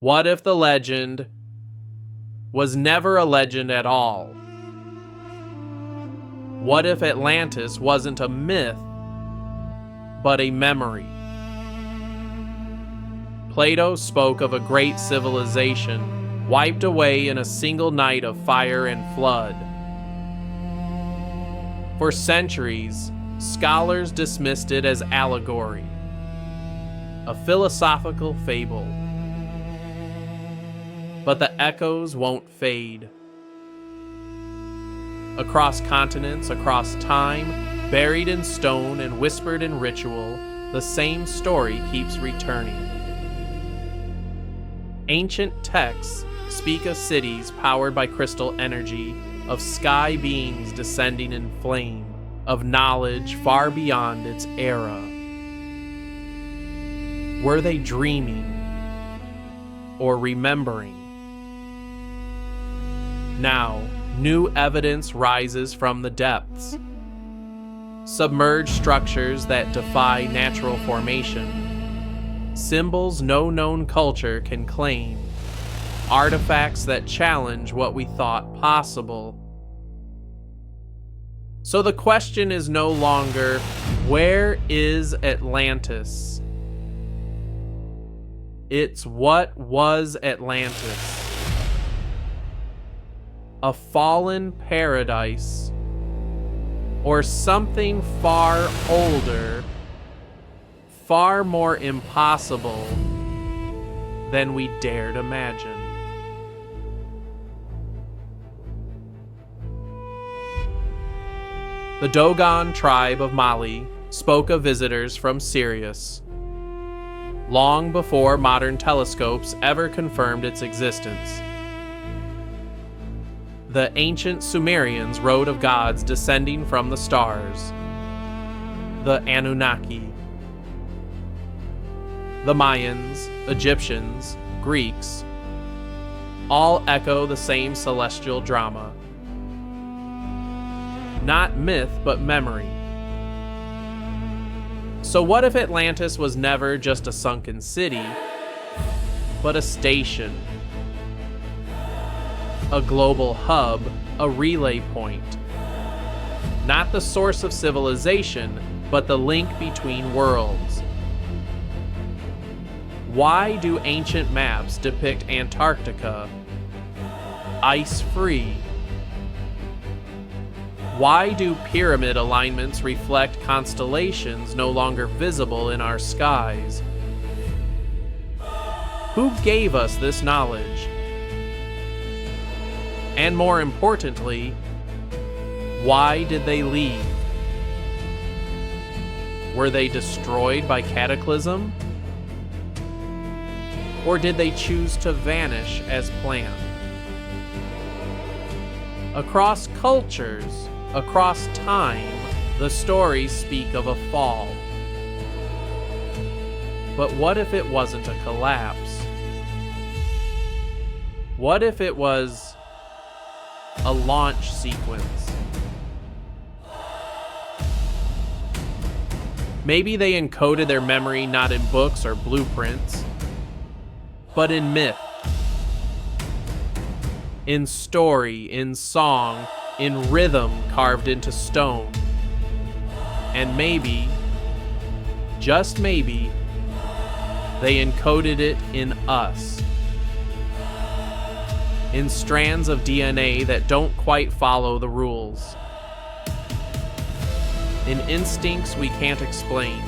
What if the legend was never a legend at all? What if Atlantis wasn't a myth, but a memory? Plato spoke of a great civilization wiped away in a single night of fire and flood. For centuries, scholars dismissed it as allegory, a philosophical fable. But the echoes won't fade. Across continents, across time, buried in stone and whispered in ritual, the same story keeps returning. Ancient texts speak of cities powered by crystal energy, of sky beings descending in flame, of knowledge far beyond its era. Were they dreaming or remembering? Now, new evidence rises from the depths. Submerged structures that defy natural formation. Symbols no known culture can claim. Artifacts that challenge what we thought possible. So the question is no longer, where is Atlantis? It's what was Atlantis? A fallen paradise, or something far older, far more impossible than we dared imagine. The Dogon tribe of Mali spoke of visitors from Sirius, long before modern telescopes ever confirmed its existence. The ancient Sumerians wrote of gods descending from the stars, the Anunnaki. The Mayans, Egyptians, Greeks, all echo the same celestial drama. Not myth, but memory. So what if Atlantis was never just a sunken city, but a station? A global hub, a relay point. Not the source of civilization, but the link between worlds. Why do ancient maps depict Antarctica ice-free? Why do pyramid alignments reflect constellations no longer visible in our skies? Who gave us this knowledge? And more importantly, why did they leave? Were they destroyed by cataclysm? Or did they choose to vanish as planned? Across cultures, across time, the stories speak of a fall. But what if it wasn't a collapse? What if it was a launch sequence? Maybe they encoded their memory not in books or blueprints, but in myth, in story, in song, in rhythm carved into stone. And maybe, just maybe, they encoded it in us. In strands of DNA that don't quite follow the rules. In instincts we can't explain.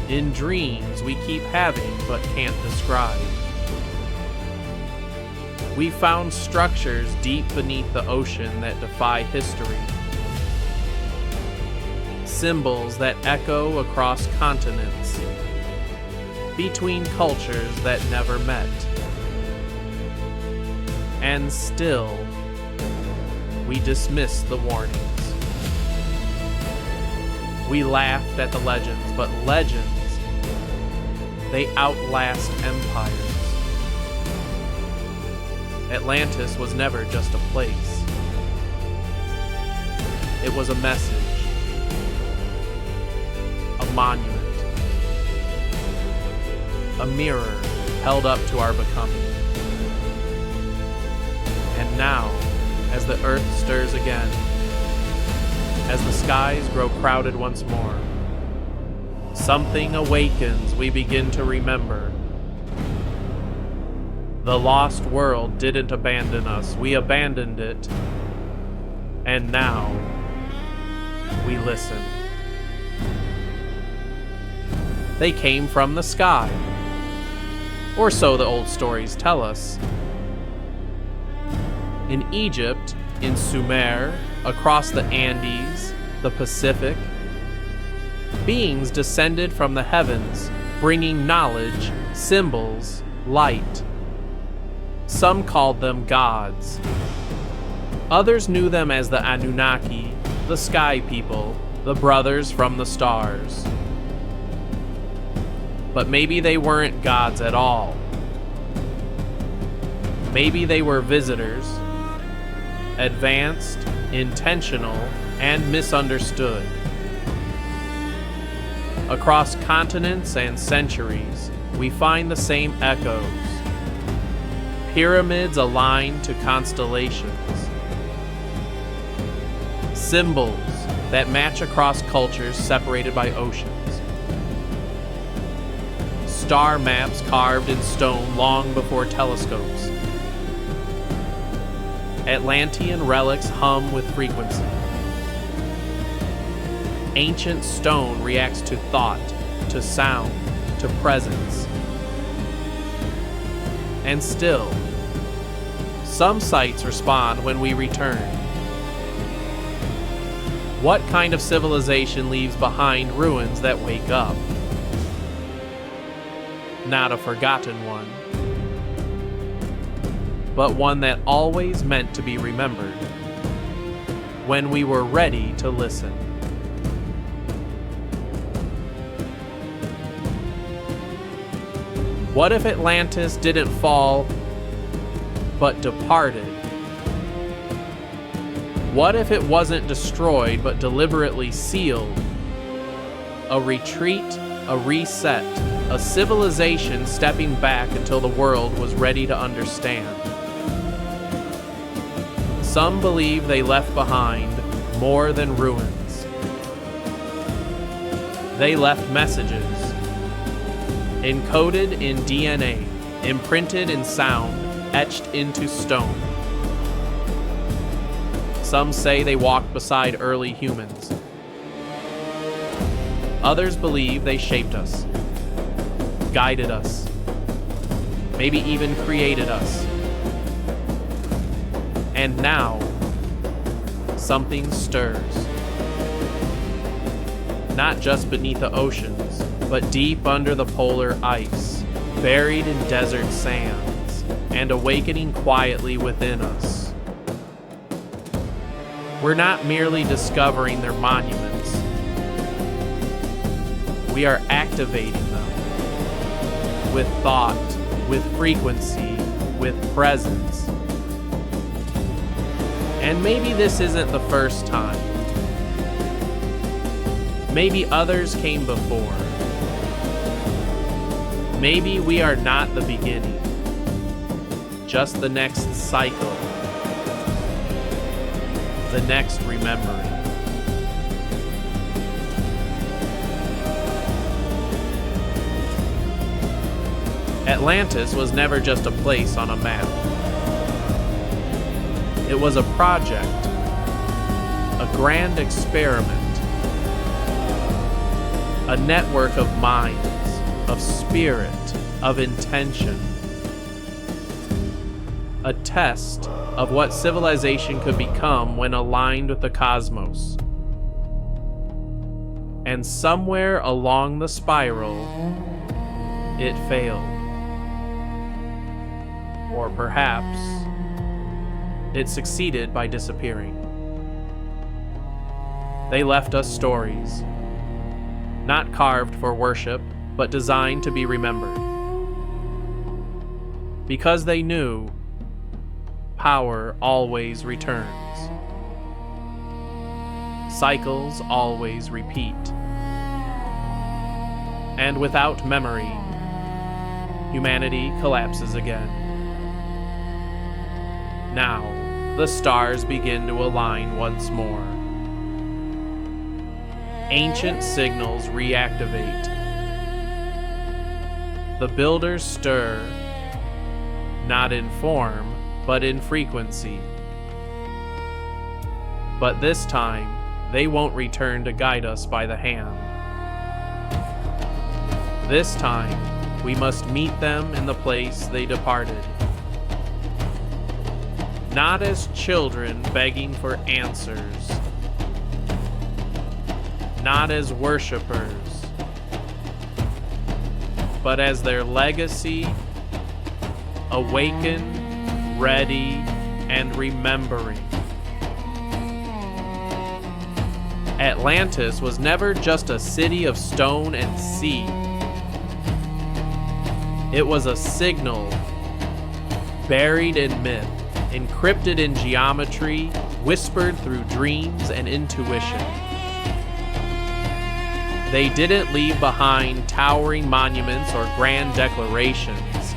In dreams we keep having but can't describe. We found structures deep beneath the ocean that defy history. Symbols that echo across continents, between cultures that never met. And still, we dismiss the warnings. We laughed at the legends, but legends, they outlast empires. Atlantis was never just a place. It was a message, a monument, a mirror held up to our becoming. And now, as the earth stirs again, as the skies grow crowded once more, something awakens, we begin to remember. The lost world didn't abandon us, we abandoned it, and now we listen. They came from the sky, or so the old stories tell us. In Egypt, in Sumer, across the Andes, the Pacific, beings descended from the heavens, bringing knowledge, symbols, light. Some called them gods. Others knew them as the Anunnaki, the sky people, the brothers from the stars. But maybe they weren't gods at all. Maybe they were visitors, advanced, intentional, and misunderstood. Across continents and centuries, we find the same echoes. Pyramids aligned to constellations. Symbols that match across cultures separated by oceans. Star maps carved in stone long before telescopes. Atlantean relics hum with frequency. Ancient stone reacts to thought, to sound, to presence. And still, some sites respond when we return. What kind of civilization leaves behind ruins that wake up? Not a forgotten one, but one that always meant to be remembered when we were ready to listen. What if Atlantis didn't fall, but departed? What if it wasn't destroyed, but deliberately sealed? A retreat, a reset, a civilization stepping back until the world was ready to understand. Some believe they left behind more than ruins. They left messages, encoded in DNA, imprinted in sound, etched into stone. Some say they walked beside early humans. Others believe they shaped us, guided us, maybe even created us. And now, something stirs. Not just beneath the oceans, but deep under the polar ice, buried in desert sands, and awakening quietly within us. We're not merely discovering their monuments. We are activating them with thought, with frequency, with presence. And maybe this isn't the first time. Maybe others came before. Maybe we are not the beginning, just the next cycle, the next remembering. Atlantis was never just a place on a map. It was a project, a grand experiment, a network of minds, of spirit, of intention. A test of what civilization could become when aligned with the cosmos. And somewhere along the spiral, it failed. Or perhaps, it succeeded by disappearing. They left us stories, not carved for worship, but designed to be remembered. Because they knew power always returns. Cycles always repeat. And without memory, humanity collapses again. Now, the stars begin to align once more. Ancient signals reactivate. The builders stir, not in form, but in frequency. But this time, they won't return to guide us by the hand. This time, we must meet them in the place they departed. Not as children begging for answers. Not as worshipers. But as their legacy, awakened, ready, and remembering. Atlantis was never just a city of stone and sea. It was a signal, buried in myth, encrypted in geometry, whispered through dreams and intuition. They didn't leave behind towering monuments or grand declarations.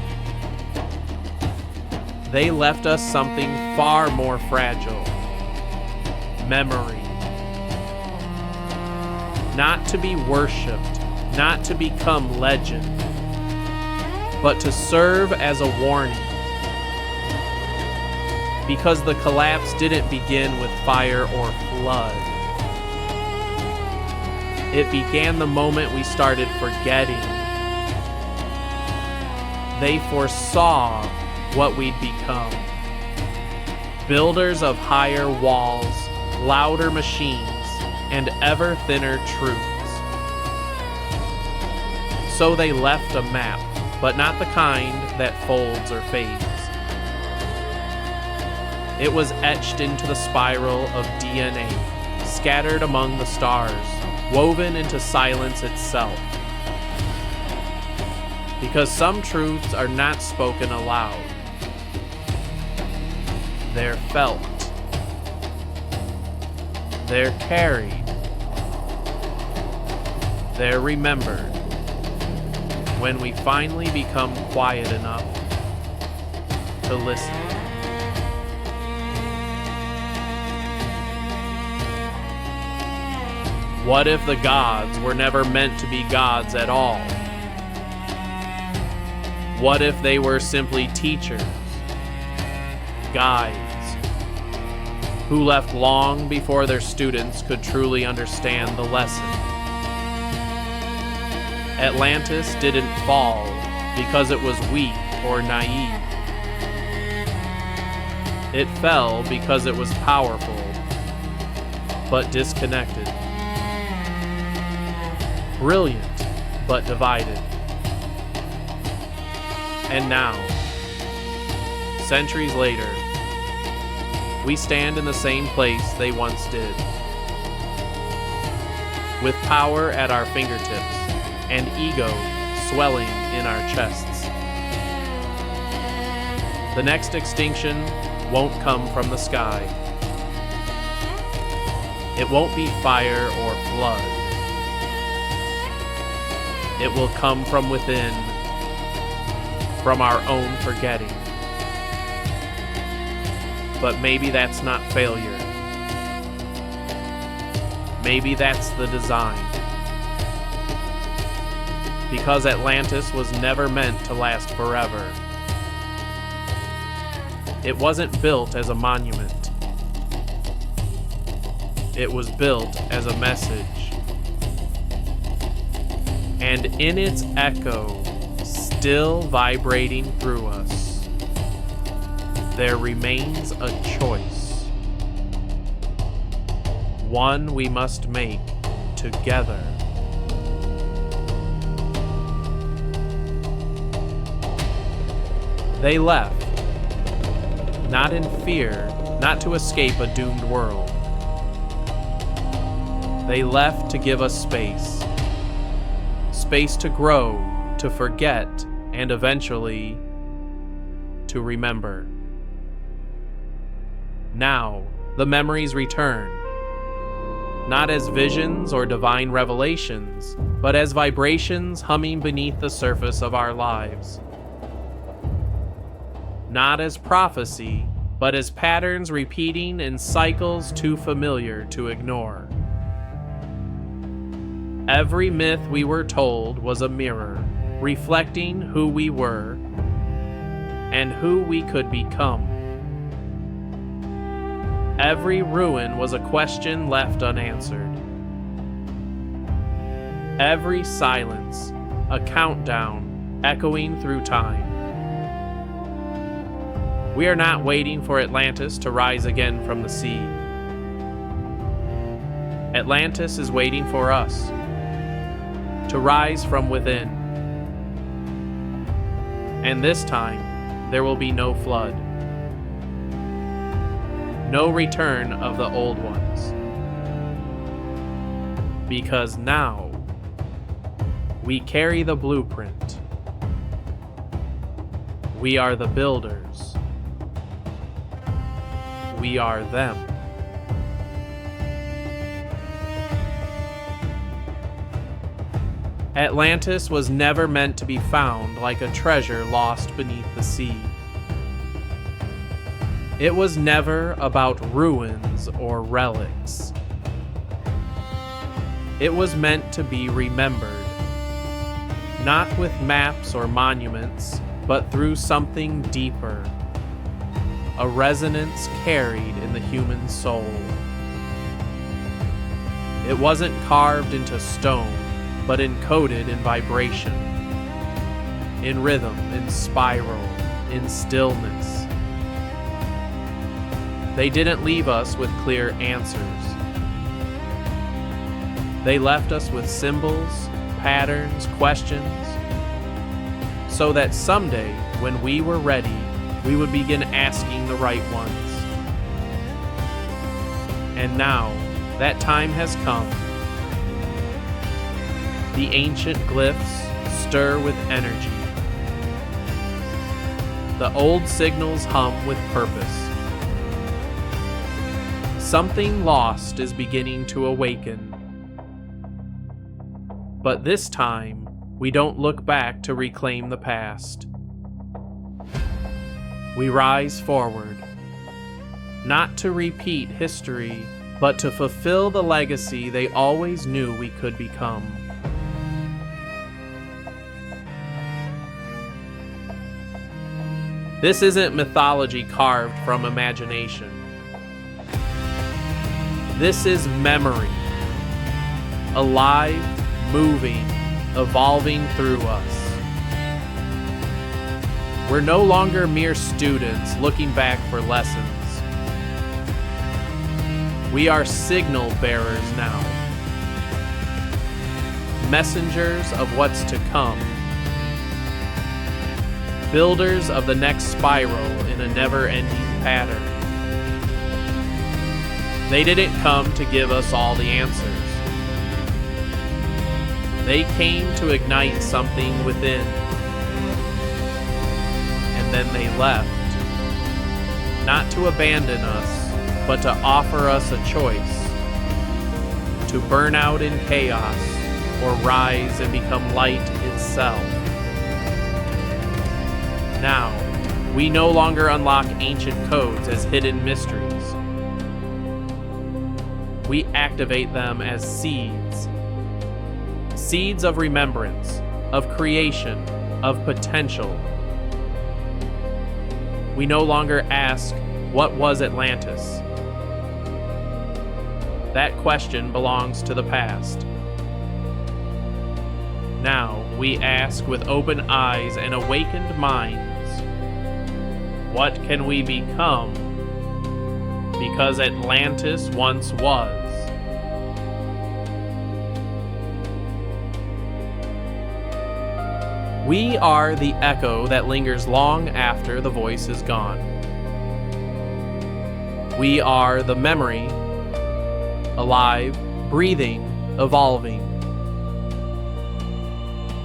They left us something far more fragile: memory. Not to be worshipped, not to become legend, but to serve as a warning. Because the collapse didn't begin with fire or flood. It began the moment we started forgetting. They foresaw what we'd become. Builders of higher walls, louder machines, and ever thinner truths. So they left a map, but not the kind that folds or fades. It was etched into the spiral of DNA, scattered among the stars, woven into silence itself. Because some truths are not spoken aloud. They're felt. They're carried. They're remembered. When we finally become quiet enough to listen. What if the gods were never meant to be gods at all? What if they were simply teachers, guides, who left long before their students could truly understand the lesson? Atlantis didn't fall because it was weak or naive. It fell because it was powerful, but disconnected. Brilliant, but divided. And now, centuries later, we stand in the same place they once did. With power at our fingertips and ego swelling in our chests. The next extinction won't come from the sky. It won't be fire or flood. It will come from within, from our own forgetting. But maybe that's not failure. Maybe that's the design. Because Atlantis was never meant to last forever. It wasn't built as a monument. It was built as a message. And in its echo, still vibrating through us, there remains a choice. One we must make together. They left, not in fear, not to escape a doomed world. They left to give us space. Space to grow, to forget, and eventually to remember. Now, the memories return, not as visions or divine revelations, but as vibrations humming beneath the surface of our lives, not as prophecy, but as patterns repeating in cycles too familiar to ignore. Every myth we were told was a mirror, reflecting who we were and who we could become. Every ruin was a question left unanswered. Every silence, a countdown echoing through time. We are not waiting for Atlantis to rise again from the sea. Atlantis is waiting for us to rise from within. And this time, there will be no flood. No return of the old ones. Because now, we carry the blueprint. We are the builders. We are them. Atlantis was never meant to be found like a treasure lost beneath the sea. It was never about ruins or relics. It was meant to be remembered, not with maps or monuments, but through something deeper, a resonance carried in the human soul. It wasn't carved into stone, but encoded in vibration, in rhythm, in spiral, in stillness. They didn't leave us with clear answers. They left us with symbols, patterns, questions, so that someday, when we were ready, we would begin asking the right ones. And now, that time has come. The ancient glyphs stir with energy. The old signals hum with purpose. Something lost is beginning to awaken. But this time, we don't look back to reclaim the past. We rise forward, not to repeat history, but to fulfill the legacy they always knew we could become. This isn't mythology carved from imagination. This is memory, alive, moving, evolving through us. We're no longer mere students looking back for lessons. We are signal bearers now, messengers of what's to come, builders of the next spiral in a never-ending pattern. They didn't come to give us all the answers. They came to ignite something within. And then they left. Not to abandon us, but to offer us a choice. To burn out in chaos, or rise and become light itself. Now, we no longer unlock ancient codes as hidden mysteries. We activate them as seeds. Seeds of remembrance, of creation, of potential. We no longer ask, what was Atlantis? That question belongs to the past. Now we ask with open eyes and awakened minds, what can we become? Because Atlantis once was. We are the echo that lingers long after the voice is gone. We are the memory, alive, breathing, evolving.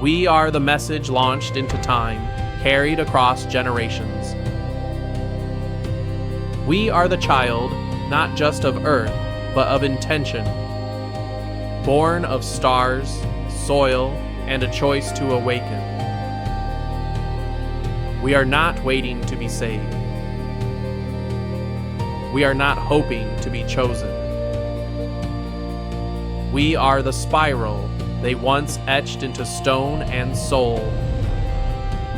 We are the message launched into time, carried across generations. We are the child, not just of Earth, but of intention, born of stars, soil, and a choice to awaken. We are not waiting to be saved. We are not hoping to be chosen. We are the spiral they once etched into stone and soul,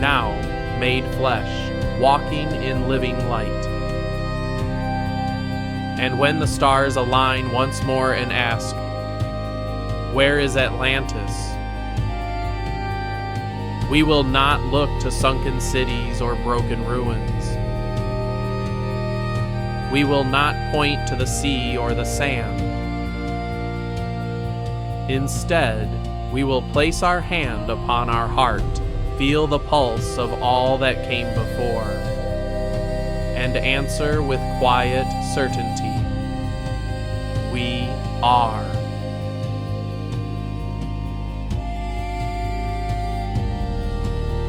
now made flesh, walking in living light. And when the stars align once more and ask, "Where is Atlantis?" we will not look to sunken cities or broken ruins. We will not point to the sea or the sand. Instead, we will place our hand upon our heart, feel the pulse of all that came before, and answer with quiet certainty, "We are."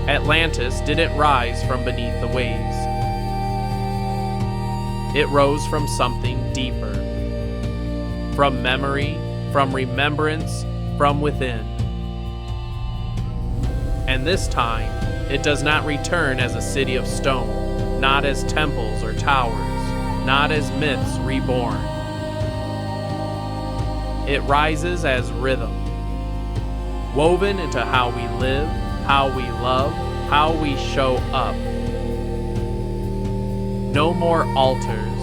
Atlantis didn't rise from beneath the waves. It rose from something deeper, from memory, from remembrance, from within. And this time, it does not return as a city of stone, not as temples or towers, not as myths reborn. It rises as rhythm, woven into how we live, how we love, how we show up. No more altars,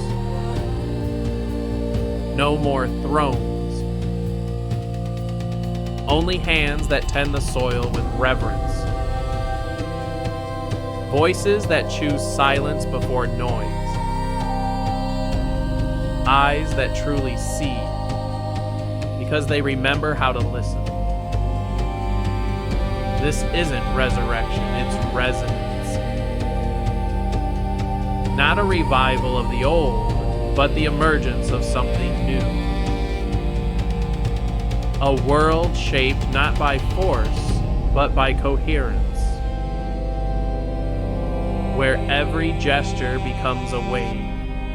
no more thrones, only hands that tend the soil with reverence, voices that choose silence before noise, eyes that truly see because they remember how to listen. This isn't resurrection, it's resonance. Not a revival of the old, but the emergence of something new. A world shaped not by force, but by coherence. Where every gesture becomes a wave,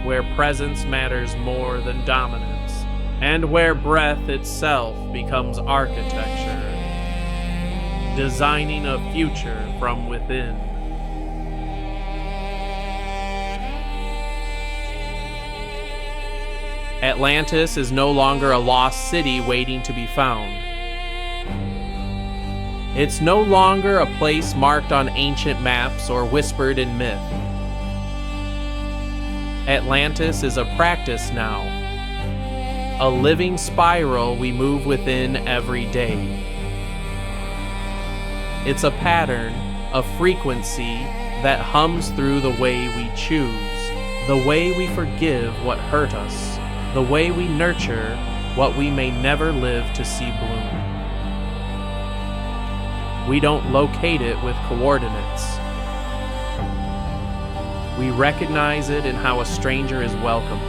where presence matters more than dominance, and where breath itself becomes architecture. Designing a future from within. Atlantis is no longer a lost city waiting to be found. It's no longer a place marked on ancient maps or whispered in myth. Atlantis is a practice now, a living spiral we move within every day. It's a pattern, a frequency that hums through the way we choose, the way we forgive what hurt us, the way we nurture what we may never live to see bloom. We don't locate it with coordinates. We recognize it in how a stranger is welcomed,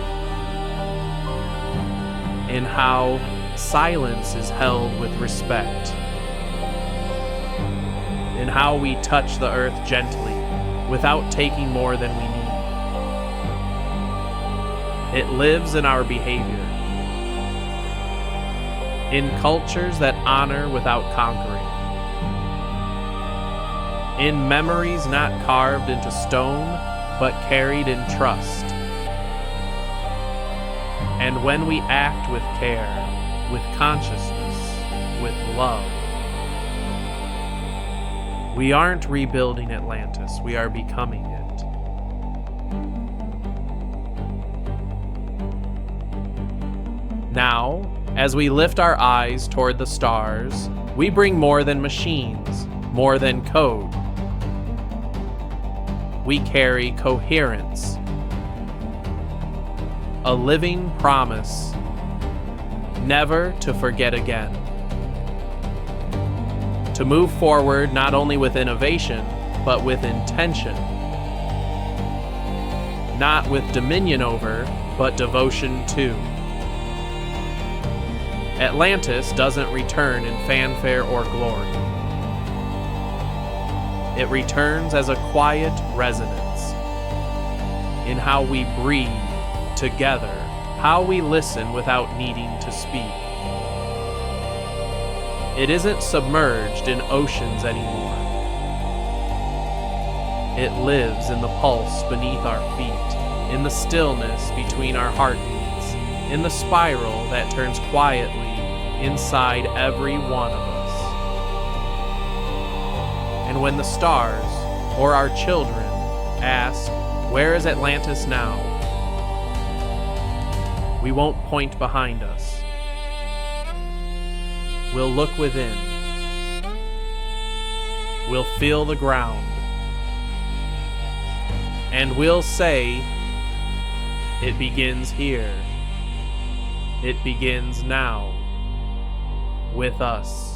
in how silence is held with respect, in how we touch the earth gently, without taking more than we need. It lives in our behavior, in cultures that honor without conquering, in memories not carved into stone, but carried in trust. And when we act with care, with consciousness, with love, we aren't rebuilding Atlantis, we are becoming it. Now, as we lift our eyes toward the stars, we bring more than machines, more than code. We carry coherence, a living promise, never to forget again. To move forward not only with innovation, but with intention. Not with dominion over, but devotion to. Atlantis doesn't return in fanfare or glory. It returns as a quiet resonance in how we breathe together, how we listen without needing to speak. It isn't submerged in oceans anymore. It lives in the pulse beneath our feet, in the stillness between our heartbeats, in the spiral that turns quietly inside every one of us. And when the stars, or our children, ask, "Where is Atlantis now?" we won't point behind us. We'll look within. We'll feel the ground. And we'll say, it begins here. It begins now, with us.